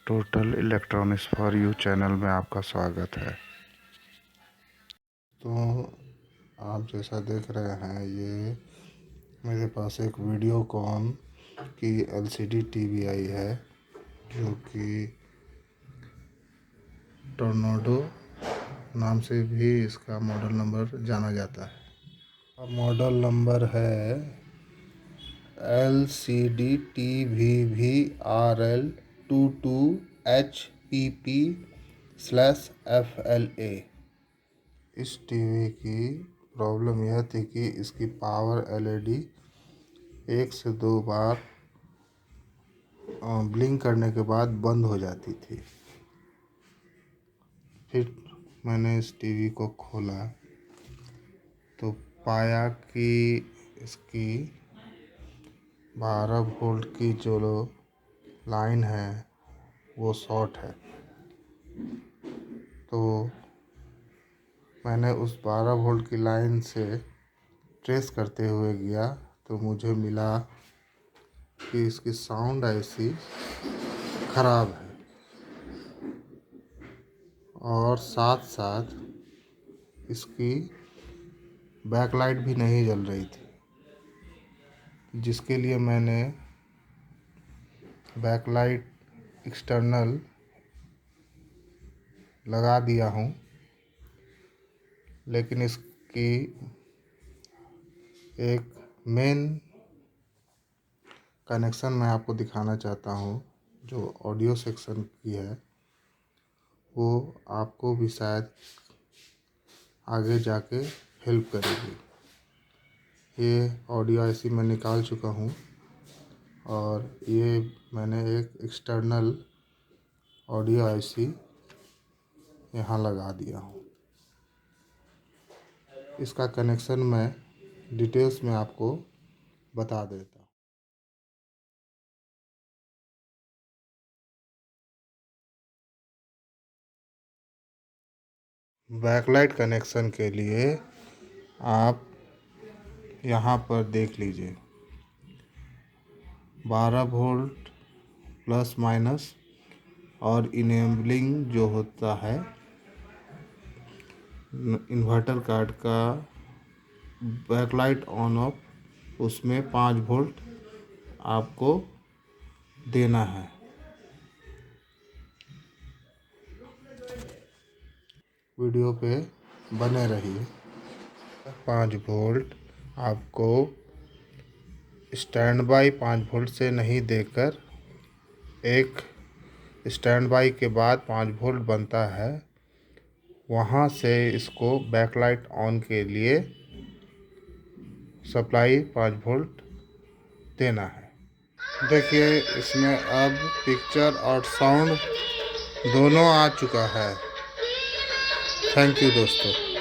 Total electronics for you channel में आपका स्वागत है। तो आप जैसा देख रहे हैं, ये मेरे पास एक वीडियोकॉन की एलसीडी टीवी आई है, जो कि टोर्नेडो नाम से भी इसका मॉडल नंबर जाना जाता है। मॉडल नंबर है LCD-TVVRL22HP/FLA। इस टीवी की प्रॉब्लम यह थी कि इसकी पावर एलईडी 1 से 2 बार ब्लिंक करने के बाद बंद हो जाती थी। फिर मैंने इस टीवी को खोला तो पाया कि इसकी 12 वोल्ट की जो लाइन है वो शॉर्ट है। तो मैंने उस 12 वोल्ट की लाइन से ट्रेस करते हुए गया तो मुझे मिला कि इसकी साउंड ऐसी ख़राब है और साथ साथ इसकी बैकलाइट भी नहीं जल रही थी, जिसके लिए मैंने बैकलाइट एक्सटर्नल लगा दिया हूँ। लेकिन इसकी एक मेन कनेक्शन मैं आपको दिखाना चाहता हूँ, जो ऑडियो सेक्शन की है, वो आपको भी शायद आगे जाके हेल्प करेगी। ये ऑडियो ऐसी मैं निकाल चुका हूँ और ये मैंने एक एक्सटर्नल ऑडियो आईसी यहाँ लगा दिया हूँ। इसका कनेक्शन मैं डिटेल्स में आपको बता देता हूँ। बैकलाइट कनेक्शन के लिए आप यहाँ पर देख लीजिए, 12 वोल्ट प्लस माइनस और इनेबलिंग जो होता है इन्वर्टर कार्ड का बैकलाइट ऑन ऑफ, उसमें 5 वोल्ट आपको देना है। वीडियो पे बने रहिए। 5 वोल्ट आपको स्टैंड बाई 5 वोल्ट से नहीं देकर एक स्टैंड बाई के बाद 5 वोल्ट बनता है, वहाँ से इसको बैकलाइट ऑन के लिए सप्लाई 5 वोल्ट देना है। देखिए, इसमें अब पिक्चर और साउंड दोनों आ चुका है। थैंक यू दोस्तों।